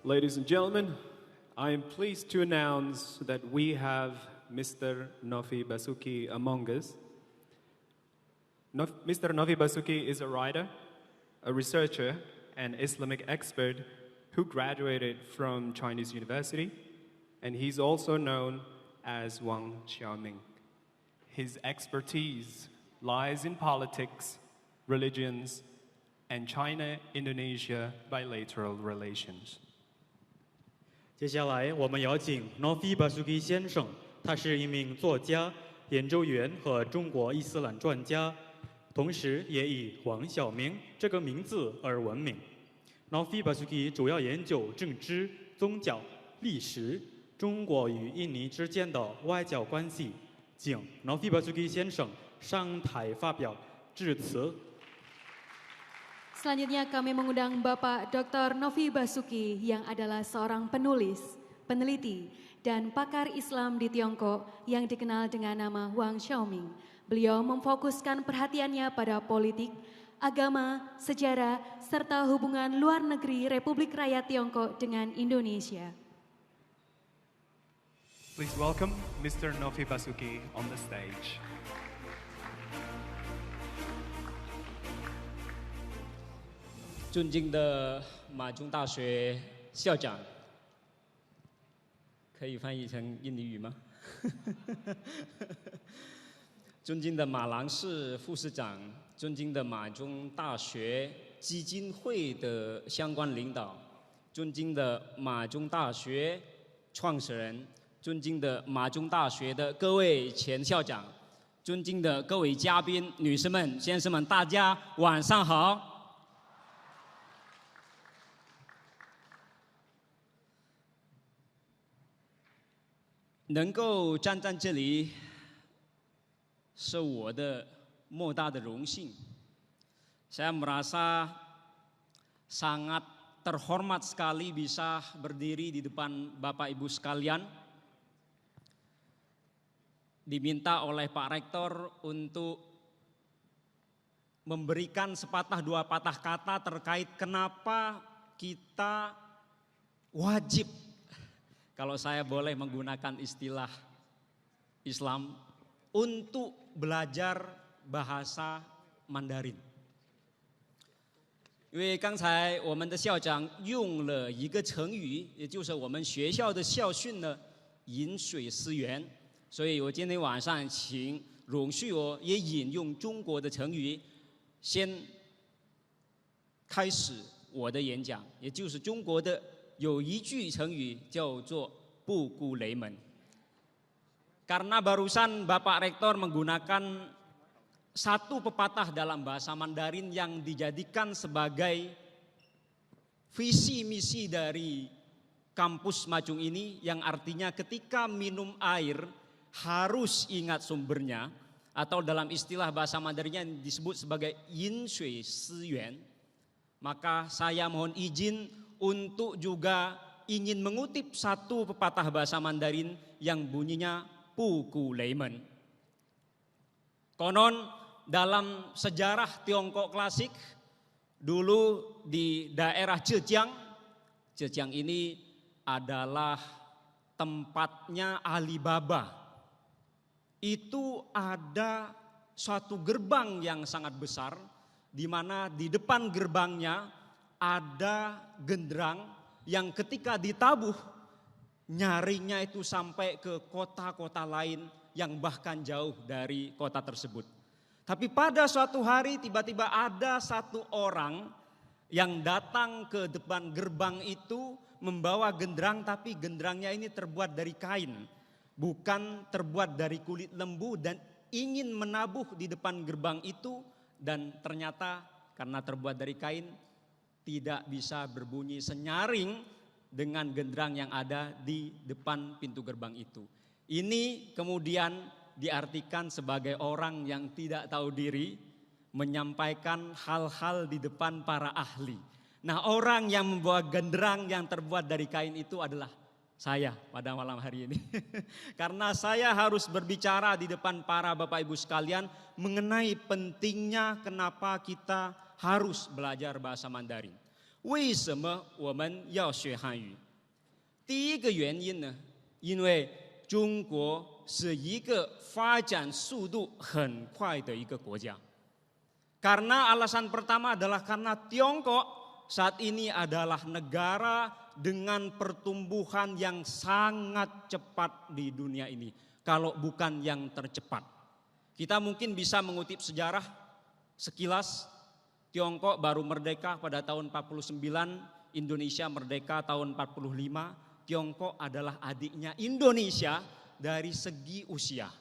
Ladies and gentlemen, I am pleased to announce that we have Mr. Nofi Basuki among us. Mr. Nofi Basuki is a writer, a researcher, and Islamic expert who graduated from Chinese University, and he's also known as Wang Xiaoming. His expertise lies in politics, religions, and China-Indonesia bilateral relations. 接下来，我们有请 Nofi Basuki 先生，他是一名作家、研究员和中国伊斯兰专家，同时也以王晓明这个名字而闻名。Nofi Basuki 主要研究政治、宗教、历史、中国与印尼之间的外交关系。请 Nofi Basuki 先生上台发表致辞。 Selanjutnya kami mengundang Bapak Dr. Nofi Basuki yang adalah seorang penulis, peneliti, dan pakar Islam di Tiongkok yang dikenal dengan nama Wang Xiaoming. Beliau memfokuskan perhatiannya pada politik, agama, sejarah, serta hubungan luar negeri Republik Rakyat Tiongkok dengan Indonesia. Please welcome Mr. Nofi Basuki on the stage. 尊敬的马中大学校长，可以翻译成印尼语吗？尊敬的马郎士副市长，尊敬的马中大学基金会的相关领导，尊敬的马中大学创始人，尊敬的马中大学的各位前校长，尊敬的各位嘉宾、女士们、先生们，大家晚上好。 能够站在这里，是我的莫大的荣幸。Saya merasa sangat terhormat sekali bisa berdiri di depan Bapak Ibu sekalian. Diminta oleh Pak Rektor untuk memberikan sepatah dua patah kata terkait kenapa kita wajib. Kalau saya boleh menggunakan istilah Islam untuk belajar bahasa Mandarin. 因为刚才我们的校长用了一个成语，也就是我们学校的校训呢，饮水思源。所以我今天晚上请容许我也引用中国的成语，先开始我的演讲，也就是中国的。 有一句成语叫做“不顾雷门”。Karena barusan Bapak Rektor menggunakan satu pepatah dalam bahasa Mandarin yang dijadikan sebagai visi misi dari kampus Majung ini, yang artinya ketika minum air harus ingat sumbernya, atau dalam istilah bahasa Mandarinnya disebut sebagai yin shui si yuan. Maka saya mohon izin untuk juga ingin mengutip satu pepatah bahasa Mandarin yang bunyinya Puku Leimen. Konon dalam sejarah Tiongkok klasik, dulu di daerah Zhejiang, Zhejiang ini adalah tempatnya Alibaba. Itu ada suatu gerbang yang sangat besar, di mana di depan gerbangnya ada genderang yang ketika ditabuh nyarinya itu sampai ke kota-kota lain yang bahkan jauh dari kota tersebut. Tapi pada suatu hari tiba-tiba ada satu orang yang datang ke depan gerbang itu membawa genderang, tapi genderangnya ini terbuat dari kain, bukan terbuat dari kulit lembu, dan ingin menabuh di depan gerbang itu, dan ternyata karena terbuat dari kain tidak bisa berbunyi senyaring dengan genderang yang ada di depan pintu gerbang itu. Ini kemudian diartikan sebagai orang yang tidak tahu diri menyampaikan hal-hal di depan para ahli. Nah, orang yang membawa genderang yang terbuat dari kain itu adalah saya pada malam hari ini. Karena saya harus berbicara di depan para Bapak Ibu sekalian mengenai pentingnya kenapa kita harus belajar bahasa Mandarin. 为什么我们要学汉语？第一个原因呢，因为中国是一个发展速度很快的一个国家。Karena alasan pertama adalah karena Tiongkok saat ini adalah negara dengan pertumbuhan yang sangat cepat di dunia ini. Kalau bukan yang tercepat. Kita mungkin bisa mengutip sejarah sekilas. Tiongkok baru merdeka pada tahun 49, Indonesia merdeka tahun 45. Tiongkok adalah adiknya Indonesia dari segi usia.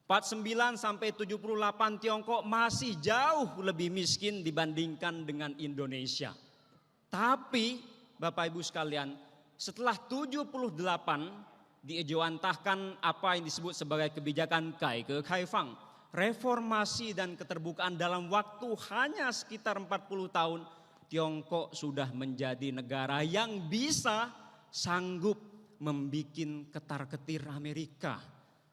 49 sampai 78 Tiongkok masih jauh lebih miskin dibandingkan dengan Indonesia. Tapi Bapak Ibu sekalian, setelah 78 diejawantahkan apa yang disebut sebagai kebijakan Kaige Kaifang, reformasi dan keterbukaan dalam waktu hanya sekitar 40 tahun, Tiongkok sudah menjadi negara yang bisa sanggup membikin ketar-ketir Amerika.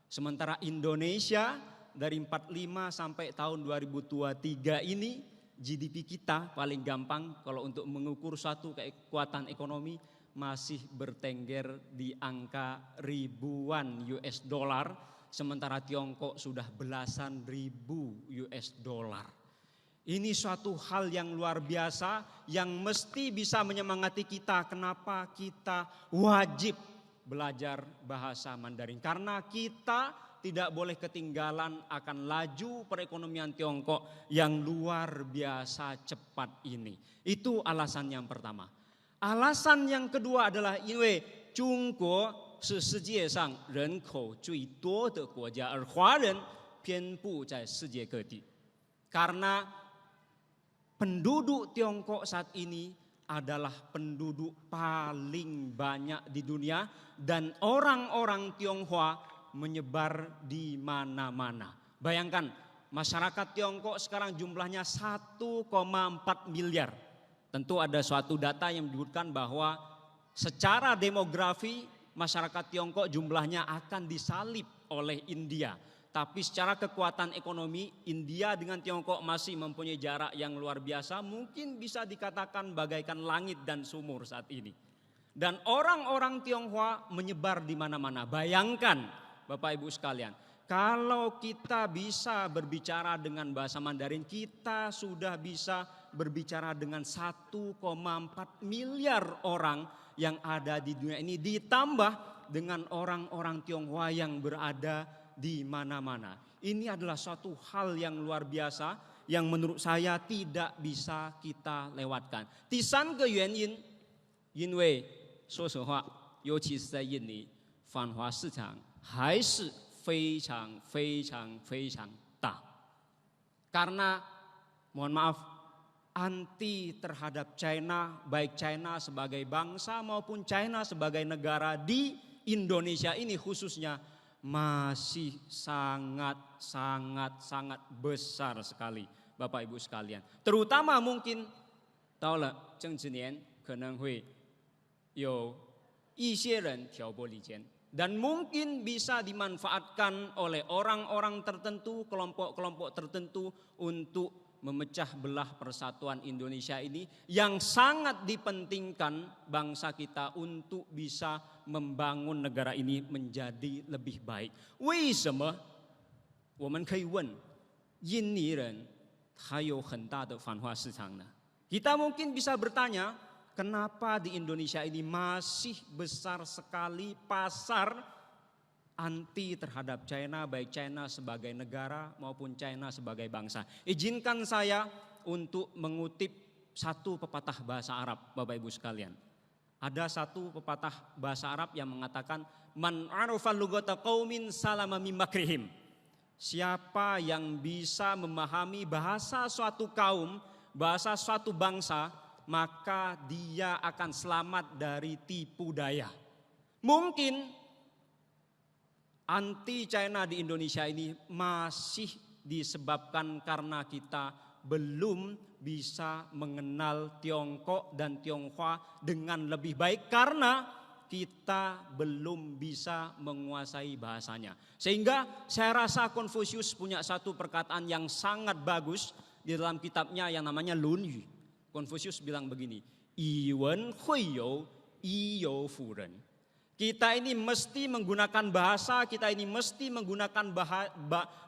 Sementara Indonesia dari 45 sampai tahun 2023 ini GDP kita paling gampang kalau untuk mengukur suatu kekuatan ekonomi masih bertengger di angka ribuan US dollar. Sementara Tiongkok sudah belasan ribu US dollar. Ini suatu hal yang luar biasa yang mesti bisa menyemangati kita. Kenapa kita wajib belajar bahasa Mandarin? Karena kita tidak boleh ketinggalan akan laju perekonomian Tiongkok yang luar biasa cepat ini. Itu alasan yang pertama. Alasan yang kedua adalah因为中国是世界上人口最多的国家，而华人遍布在世界各地。Karena penduduk Tiongkok saat ini adalah penduduk paling banyak di dunia dan orang-orang Tionghoa menyebar di mana-mana. Bayangkan masyarakat Tiongkok sekarang jumlahnya 1,4 miliar. Tentu ada suatu data yang menyebutkan bahwa secara demografi masyarakat Tiongkok jumlahnya akan disalip oleh India. Tapi secara kekuatan ekonomi India dengan Tiongkok masih mempunyai jarak yang luar biasa. Mungkin bisa dikatakan bagaikan langit dan sumur saat ini. Dan orang-orang Tionghoa menyebar di mana-mana. Bayangkan Bapak Ibu sekalian, kalau kita bisa berbicara dengan bahasa Mandarin, kita sudah bisa berbicara dengan 1,4 miliar orang yang ada di dunia ini. Ditambah dengan orang-orang Tionghoa yang berada di mana-mana. Ini adalah suatu hal yang luar biasa yang menurut saya tidak bisa kita lewatkan. 第三个原因，因为说实话，尤其是在印尼，反华市场还是非常大. Karena mohon maaf, anti terhadap China, baik China sebagai bangsa maupun China sebagai negara di Indonesia ini khususnya masih sangat besar sekali Bapak Ibu sekalian. Terutama mungkin 到了政治年可能会有一些人挑拨离间 dan mungkin bisa dimanfaatkan oleh orang-orang tertentu, kelompok-kelompok tertentu untuk memecah belah persatuan Indonesia ini yang sangat dipentingkan bangsa kita untuk bisa membangun negara ini menjadi lebih baik. 为什么我们可以问印尼人他有很大的反华市场呢? Kita mungkin bisa bertanya, kenapa di Indonesia ini masih besar sekali pasar anti terhadap China, baik China sebagai negara maupun China sebagai bangsa. Izinkan saya untuk mengutip satu pepatah bahasa Arab, Bapak Ibu sekalian. Ada satu pepatah bahasa Arab yang mengatakan, Man arafa lugata qaumin salama min makrihim. Siapa yang bisa memahami bahasa suatu kaum, bahasa suatu bangsa, maka dia akan selamat dari tipu daya. Mungkin anti China di Indonesia ini masih disebabkan karena kita belum bisa mengenal Tiongkok dan Tionghoa dengan lebih baik karena kita belum bisa menguasai bahasanya. Sehingga saya rasa Konfusius punya satu perkataan yang sangat bagus di dalam kitabnya yang namanya 论语. Konfusius bilang begini, 以文会友，以友辅人. Kita ini mesti menggunakan bahasa, kita ini mesti menggunakan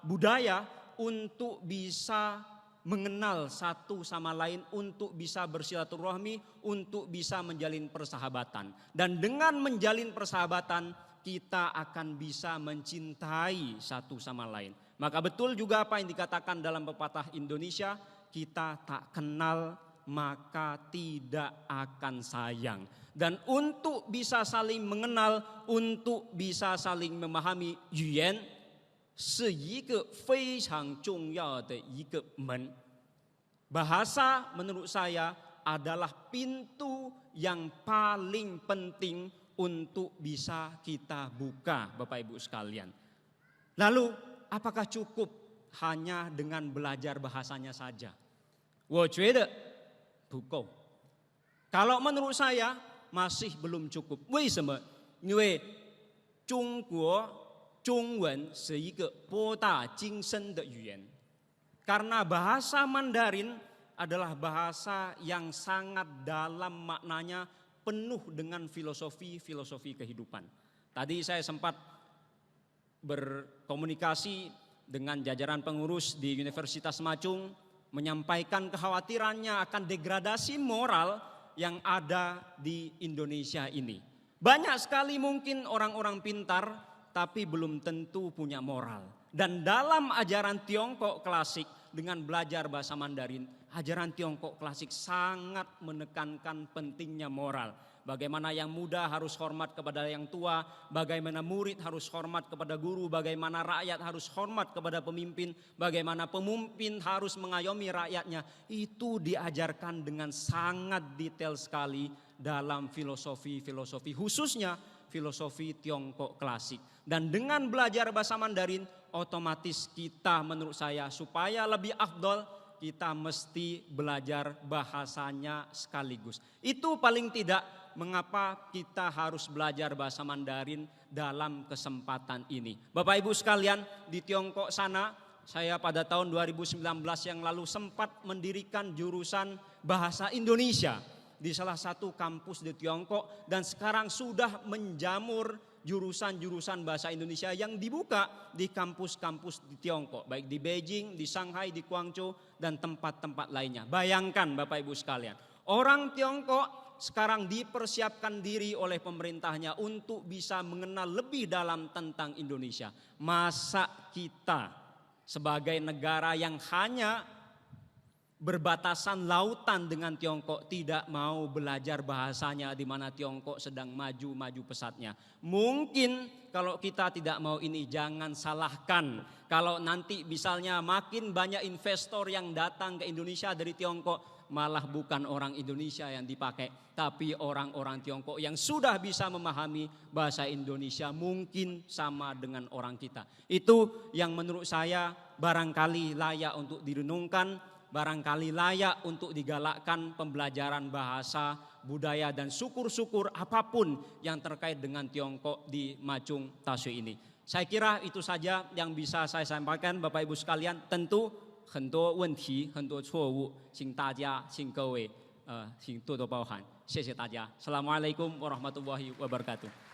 budaya untuk bisa mengenal satu sama lain, untuk bisa bersilaturahmi, untuk bisa menjalin persahabatan. Dan dengan menjalin persahabatan, kita akan bisa mencintai satu sama lain. Maka betul juga apa yang dikatakan dalam pepatah Indonesia, kita tak kenal maka tidak akan sayang. Dan untuk bisa saling mengenal, untuk bisa saling memahami, 语言是一个非常重要的一个门. Bahasa menurut saya adalah pintu yang paling penting untuk bisa kita buka, Bapak Ibu sekalian. Lalu apakah cukup hanya dengan belajar bahasanya saja? 我觉得不够. Kalau menurut saya masih belum cukup. 为什么？因为中国中文是一个博大精深的语言. Karena bahasa Mandarin adalah bahasa yang sangat dalam maknanya, penuh dengan filosofi kehidupan. Tadi saya sempat berkomunikasi dengan jajaran pengurus di Universitas Macung, menyampaikan kekhawatirannya akan degradasi moral yang ada di Indonesia ini. Banyak sekali mungkin orang-orang pintar, tapi belum tentu punya moral. Dan dalam ajaran Tiongkok klasik, dengan belajar bahasa Mandarin, ajaran Tiongkok klasik sangat menekankan pentingnya moral. Bagaimana yang muda harus hormat kepada yang tua, bagaimana murid harus hormat kepada guru, bagaimana rakyat harus hormat kepada pemimpin, bagaimana pemimpin harus mengayomi rakyatnya. Itu diajarkan dengan sangat detail sekali dalam filosofi khususnya filosofi Tiongkok klasik. Dan dengan belajar bahasa Mandarin, otomatis kita menurut saya supaya lebih afdol, kita mesti belajar bahasanya sekaligus. Itu paling tidak mengapa kita harus belajar bahasa Mandarin dalam kesempatan ini. Bapak Ibu sekalian, di Tiongkok sana saya pada tahun 2019 yang lalu sempat mendirikan jurusan bahasa Indonesia di salah satu kampus di Tiongkok, dan sekarang sudah menjamur jurusan-jurusan bahasa Indonesia yang dibuka di kampus-kampus di Tiongkok, baik di Beijing, di Shanghai, di Guangzhou, dan tempat-tempat lainnya. Bayangkan Bapak Ibu sekalian, orang Tiongkok sekarang dipersiapkan diri oleh pemerintahnya untuk bisa mengenal lebih dalam tentang Indonesia. Masa kita sebagai negara yang hanya berbatasan lautan dengan Tiongkok tidak mau belajar bahasanya, di mana Tiongkok sedang maju pesatnya? Mungkin kalau kita tidak mau ini, jangan salahkan kalau nanti misalnya makin banyak investor yang datang ke Indonesia dari Tiongkok, malah bukan orang Indonesia yang dipakai, tapi orang-orang Tiongkok yang sudah bisa memahami bahasa Indonesia, mungkin sama dengan orang kita. Itu yang menurut saya barangkali layak untuk direnungkan, barangkali layak untuk digalakkan pembelajaran bahasa, budaya, dan syukur-syukur apapun yang terkait dengan Tiongkok di Macung Tashui ini. Saya kira itu saja yang bisa saya sampaikan Bapak Ibu sekalian. Tentu 很多问题很多错误，请大家请各位请多多包涵，谢谢大家。Assalamualaikum warahmatullahi wabarakatuh。